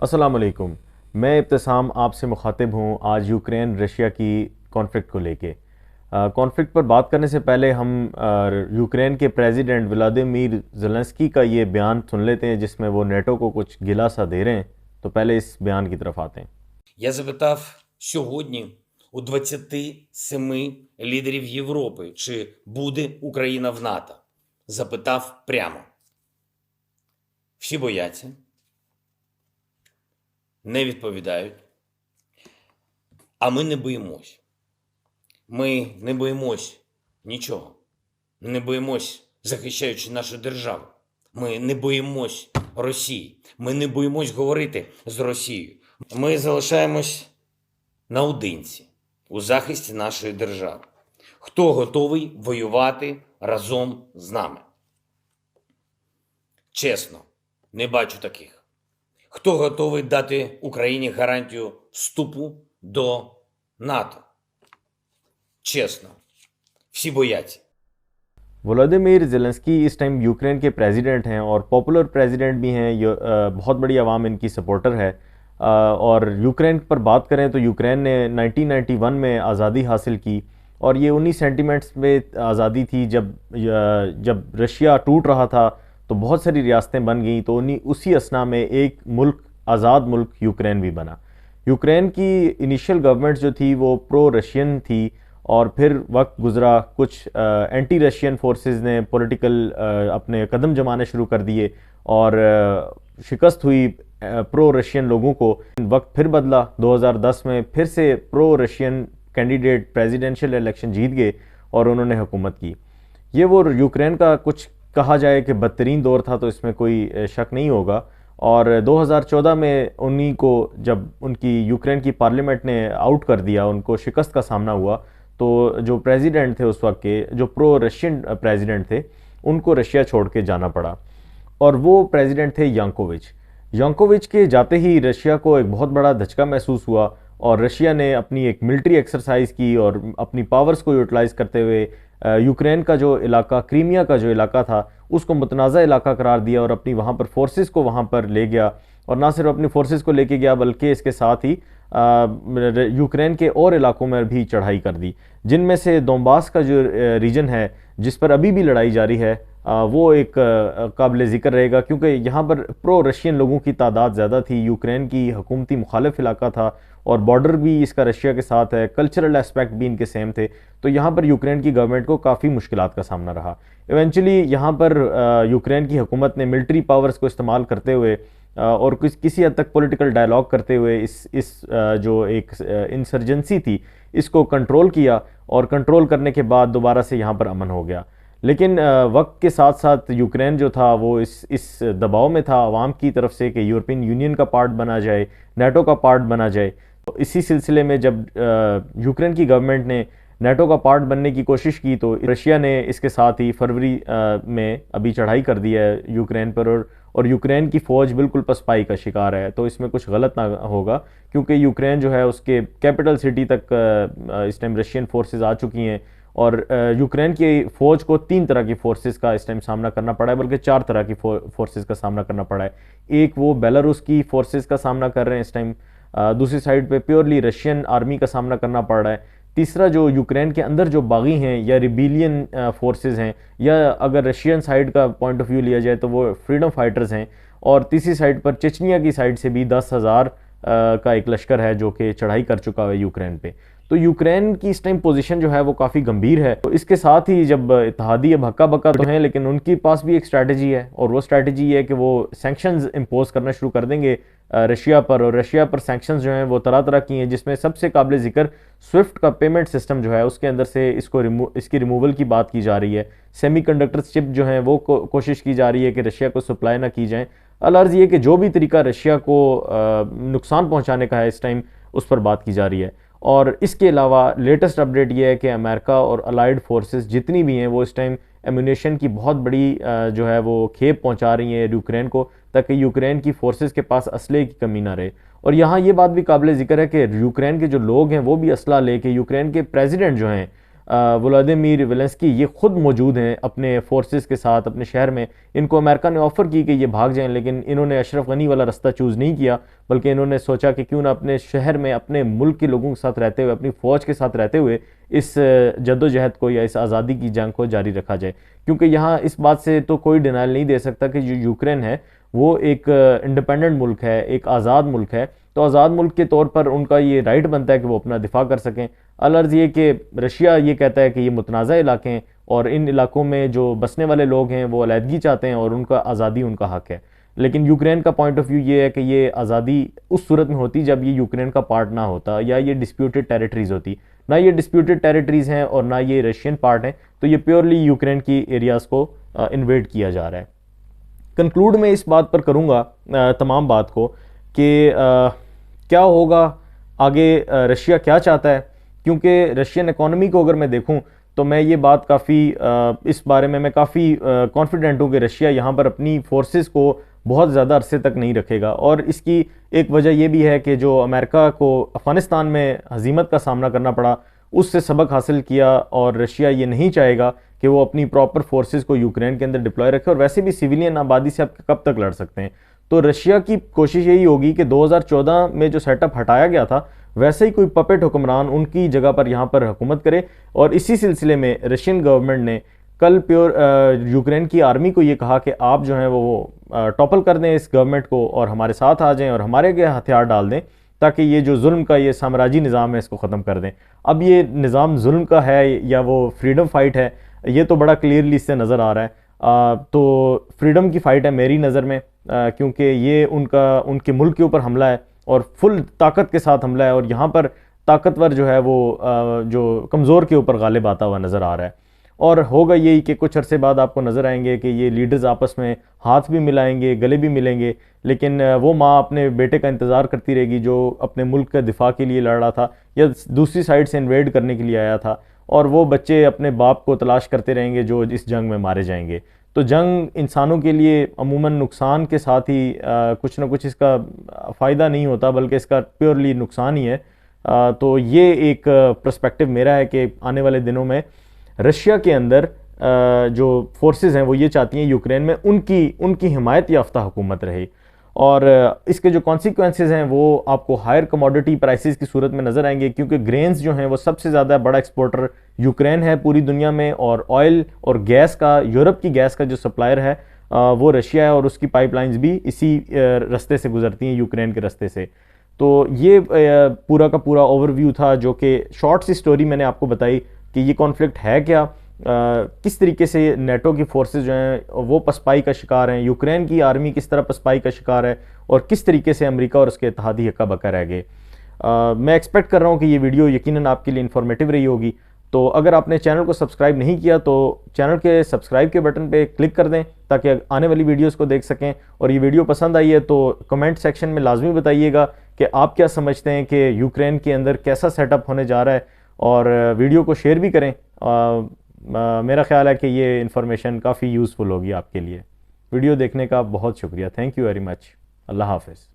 अस्सलाम वालेकुम। मैं इब्तिसाम आपसे मुखातिब हूँ आज यूक्रेन रशिया की कॉन्फ्लिक्ट को लेके। कॉन्फ्लिक्ट पर बात करने से पहले हम यूक्रेन के प्रेसिडेंट व्लादिमीर ज़ेलेंस्की का ये बयान सुन लेते हैं जिसमें वो नेटो को कुछ गिला सा दे रहे हैं। तो पहले इस बयान की तरफ आते हैं। Я запитав сьогодні у 27 лідерів Європи, чи буде Україна в НАТО. Запитав прямо. Всі бояться, не відповідають, а ми не боїмось. Ми не боїмось нічого. Не боїмось, захищаючи нашу державу. Ми не боїмось Росії. Ми не боїмось говорити з Росією. Ми залишаємось наодинці у захисті нашої держави. Хто готовий воювати разом з нами? Чесно, не бачу таких. Хто готовий дати Україні гарантію вступу до НАТО? Чесно, всі бояться. व्लादिमीर ज़ेलेंस्की इस टाइम यूक्रेन के प्रेसिडेंट हैं और पॉपुलर प्रेसिडेंट भी हैं। बहुत बड़ी आवाम इनकी सपोर्टर है। और यूक्रेन पर बात करें तो यूक्रेन ने 1991 में आज़ादी हासिल की और ये उन्हीं सेंटिमेंट्स में आज़ादी थी जब रशिया टूट रहा था तो बहुत सारी रियासतें बन गई। तो उसी असना में एक मुल्क आज़ाद मुल्क यूक्रेन भी बना। यूक्रेन की इनिशियल गवर्नमेंट जो थी वो प्रो रशियन थी और फिर वक्त गुज़रा, कुछ एंटी रशियन फोर्सेस ने पॉलिटिकल अपने कदम जमाने शुरू कर दिए और शिकस्त हुई प्रो रशियन लोगों को। वक्त फिर बदला, 2010 में फिर से pro Russian candidate presidential election जीत गए और उन्होंने हुकूमत की। ये वो यूक्रेन का कुछ कहा जाए कि बदतरीन दौर था, तो इसमें कोई शक नहीं होगा। और 2014 में उन्हीं को जब उनकी यूक्रेन की पार्लियामेंट ने आउट कर दिया, उनको शिकस्त का सामना हुआ, तो जो प्रेसिडेंट थे उस वक्त के, जो प्रो रशियन प्रेसिडेंट थे, उनको रशिया छोड़ के जाना पड़ा और वो प्रेसिडेंट थे यांकोविच के जाते ही रशिया को एक बहुत बड़ा धचका महसूस हुआ और रशिया ने अपनी एक मिलिट्री एक्सरसाइज की और अपनी पावर्स को यूटिलाइज़ करते हुए यूक्रेन का जो इलाका, क्रीमिया का जो इलाका था, उसको मुतनाज़ा इलाका करार दिया और अपनी वहाँ पर फोर्सेस को वहाँ पर ले गया। और ना सिर्फ अपनी फोर्सेस को लेके गया बल्कि इसके साथ ही यूक्रेन के और इलाकों में भी चढ़ाई कर दी, जिनमें से दोनबास का जो रीजन है जिस पर अभी भी लड़ाई जारी है, वो एक काबिल ज़िक्र रहेगा क्योंकि यहाँ पर प्रो रशियन लोगों की तादाद ज़्यादा थी। यूक्रेन की हुकूमती मुखालिफ इलाका था और बॉर्डर भी इसका रशिया के साथ है, कल्चरल एस्पेक्ट भी इनके सेम थे। तो यहाँ पर यूक्रेन की गवर्नमेंट को काफ़ी मुश्किलात का सामना रहा। इवेंचुअली यहाँ पर यूक्रेन की हुकूमत ने मिलिट्री पावर्स को इस्तेमाल करते हुए और किसी हद तक पॉलिटिकल डायलॉग करते हुए इस जो एक इंसर्जेंसी थी इसको कंट्रोल किया और कंट्रोल करने के बाद दोबारा से यहाँ पर अमन हो गया। लेकिन वक्त के साथ साथ यूक्रेन जो था वो इस दबाव में था आवाम की तरफ से कि यूरोपियन यूनियन का पार्ट बना जाए, नाटो का पार्ट बना जाए। तो इसी सिलसिले में जब यूक्रेन की गवर्नमेंट ने नाटो का पार्ट बनने की कोशिश की तो रशिया ने इसके साथ ही फरवरी में अभी चढ़ाई कर दी है यूक्रेन पर और यूक्रेन की फ़ौज बिल्कुल पसपाई का शिकार है। तो इसमें कुछ गलत ना होगा क्योंकि यूक्रेन जो है उसके कैपिटल सिटी तक इस टाइम रशियन फोर्सेस आ चुकी हैं और यूक्रेन की फ़ौज को 3 तरह की फोर्सेस का इस टाइम सामना करना पड़ा है, बल्कि 4 तरह की फोर्सेस का सामना करना पड़ा है। एक वो बेलारूस की फोर्सेस का सामना कर रहे हैं इस टाइम, दूसरी साइड पे प्योरली रशियन आर्मी का सामना करना पड़ रहा है। तीसरा जो यूक्रेन के अंदर जो बागी हैं या रिबेलियन फोर्सेस हैं, या अगर रशियन साइड का पॉइंट ऑफ व्यू लिया जाए तो वो फ्रीडम फाइटर्स हैं। और तीसरी साइड पर चेचनिया की साइड से भी 10,000 का एक लश्कर है जो कि चढ़ाई कर चुका है यूक्रेन पे। तो यूक्रेन की इस टाइम पोजीशन जो है वो काफ़ी गंभीर है। तो इसके साथ ही जब इत्तेहादी अब हक्का बक्का तो हैं, लेकिन उनके पास भी एक स्ट्रैटेजी है और वो स्ट्रैटेजी ये है कि वो सैंक्शंस इम्पोज करना शुरू कर देंगे रशिया पर। और रशिया पर सैंक्शंस जो हैं वो तरह तरह की हैं, जिसमें सबसे काबिल ज़िक्र स्विफ्ट का पेमेंट सिस्टम जो है उसके अंदर से इसकी रिमूवल की बात की जा रही है। सेमीकंडक्टर चिप जो हैं वो कोशिश की जा रही है कि रशिया को सप्लाई ना की जाए। अलर्ज़ ये कि जो भी तरीका रशिया को नुकसान पहुँचाने का है इस टाइम उस पर बात की जा रही है। और इसके अलावा लेटेस्ट अपडेट ये है कि अमेरिका और अलाइड फोर्सेस जितनी भी हैं वो इस टाइम एम्यूनेशन की बहुत बड़ी जो है वो खेप पहुंचा रही हैं यूक्रेन को, ताकि यूक्रेन की फोर्सेस के पास असले की कमी ना रहे। और यहाँ ये बात भी काबिल ज़िक्र है कि यूक्रेन के जो लोग हैं वो भी असला लेके, यूक्रेन के प्रेसिडेंट जो हैं व्लादिमीर ज़ेलेंस्की ये खुद मौजूद हैं अपने फोर्सेस के साथ अपने शहर में। इनको अमेरिका ने ऑफ़र की कि ये भाग जाएं, लेकिन इन्होंने अशरफ गनी वाला रास्ता चूज़ नहीं किया, बल्कि इन्होंने सोचा कि क्यों ना अपने शहर में अपने मुल्क के लोगों के साथ रहते हुए, अपनी फ़ौज के साथ रहते हुए इस जद्दोजहद को या इस आज़ादी की जंग को जारी रखा जाए। क्योंकि यहाँ इस बात से तो कोई डिनाइल नहीं दे सकता कि जो यूक्रेन है वो एक इंडिपेंडेंट मुल्क है, एक आज़ाद मुल्क है। तो आज़ाद मुल्क के तौर पर उनका ये राइट बनता है कि वो अपना दिफा कर सकें। अलर्ज़ ये कि रशिया ये कहता है कि ये मुतनाज़ा इलाके हैं और इन इलाकों में जो बसने वाले लोग हैं वो अलहदगी चाहते हैं और उनका आज़ादी उनका हक है। लेकिन यूक्रेन का पॉइंट ऑफ व्यू ये है कि ये आज़ादी उस सूरत में होती जब ये यूक्रेन का पार्ट ना होता या ये डिस्प्यूटेड टेरिटरीज़ होती। ना ये डिस्प्यूटेड टेरिटरीज़ हैं और ना ये रशियन पार्ट हैं, तो ये प्योरली यूक्रेन की एरियाज़ को इन्वेड किया जा रहा है। कंक्लूड मैं इस बात पर करूँगा तमाम बात को कि क्या होगा आगे, रशिया क्या चाहता है। क्योंकि रशियन इकोनॉमी को अगर मैं देखूं तो मैं ये बात काफ़ी इस बारे में मैं काफ़ी कॉन्फिडेंट हूँ कि रशिया यहाँ पर अपनी फोर्सेस को बहुत ज़्यादा अरसे तक नहीं रखेगा। और इसकी एक वजह यह भी है कि जो अमेरिका को अफ़गानिस्तान में हज़ीमत का सामना करना पड़ा, उससे सबक हासिल किया और रशिया ये नहीं चाहेगा कि वो अपनी प्रॉपर फोर्सेस को यूक्रेन के अंदर डिप्लॉय रखे। और वैसे भी सिविलियन आबादी से आप कब तक लड़ सकते हैं। तो रशिया की कोशिश यही होगी कि 2014 में जो सेटअप हटाया गया था वैसे ही कोई पपेट हुक्मरान उनकी जगह पर यहाँ पर हुकूमत करे। और इसी सिलसिले में रशियन गवर्नमेंट ने कल यूक्रेन की आर्मी को ये कहा कि आप जो हैं वो टॉपल कर दें इस गवर्नमेंट को और हमारे साथ आ जाएं और हमारे के हथियार डाल दें, ताकि ये जो जुल्म का ये साम्राज्य निज़ाम है इसको ख़त्म कर दें। अब ये निज़ाम जुल्म का है या वो फ्रीडम फाइट है, ये तो बड़ा क्लियरली इससे नज़र आ रहा है। तो फ्रीडम की फ़ाइट है मेरी नज़र में, क्योंकि ये उनके मुल्क के ऊपर हमला है और फुल ताकत के साथ हमला है। और यहाँ पर ताकतवर जो है वो जो कमज़ोर के ऊपर गालिब आता हुआ नज़र आ रहा है। और होगा यही कि कुछ अरसे बाद आपको नज़र आएंगे कि ये लीडर्स आपस में हाथ भी मिलाएंगे, गले भी मिलेंगे, लेकिन वो माँ अपने बेटे का इंतज़ार करती रहेगी जो अपने मुल्क का दिफा के लिए लड़ रहा था या दूसरी साइड से इन्वेड करने के लिए आया था। और वो बच्चे अपने बाप को तलाश करते रहेंगे जो इस जंग में मारे जाएंगे। तो जंग इंसानों के लिए अमूमन नुकसान के साथ ही कुछ ना कुछ इसका फ़ायदा नहीं होता, बल्कि इसका प्योरली नुकसान ही है। तो ये एक पर्सपेक्टिव मेरा है कि आने वाले दिनों में रशिया के अंदर जो फोर्सेस हैं वो ये चाहती हैं यूक्रेन में उनकी हिमायत याफ्ता हुकूमत रहे। और इसके जो कॉन्सिक्वेंसेज हैं वो आपको हायर कमोडिटी प्राइसेस की सूरत में नज़र आएंगे, क्योंकि ग्रेन्स जो हैं वो सबसे ज़्यादा बड़ा एक्सपोर्टर यूक्रेन है पूरी दुनिया में। और ऑयल और गैस का, यूरोप की गैस का जो सप्लायर है वो रशिया है और उसकी पाइपलाइंस भी इसी रास्ते से गुजरती हैं, यूक्रेन के रास्ते से। तो ये पूरा का पूरा ओवरव्यू था जो कि शॉर्ट सी स्टोरी मैंने आपको बताई कि ये कॉन्फ्लिक्ट है क्या, किस तरीके से नेटो की फोर्सेस जो हैं वो पसपाई का शिकार हैं, यूक्रेन की आर्मी किस तरह पसपाई का शिकार है और किस तरीके से अमेरिका और उसके इत्तेहादी हक्का बक्का रह गए। मैं एक्सपेक्ट कर रहा हूँ कि ये वीडियो यकीनन आपके लिए इन्फॉर्मेटिव रही होगी। तो अगर आपने चैनल को सब्सक्राइब नहीं किया तो चैनल के सब्सक्राइब के बटन पे क्लिक कर दें ताकि आने वाली वीडियोस को देख सकें। और ये वीडियो पसंद आई है तो कमेंट सेक्शन में लाजमी बताइएगा कि आप क्या समझते हैं कि यूक्रेन के अंदर कैसा सेटअप होने जा रहा है, और वीडियो को शेयर भी करें। मेरा ख्याल है कि ये इन्फॉर्मेशन काफ़ी यूज़फुल होगी आपके लिए। वीडियो देखने का बहुत शुक्रिया। Thank you very much. अल्लाह हाफ़िज़।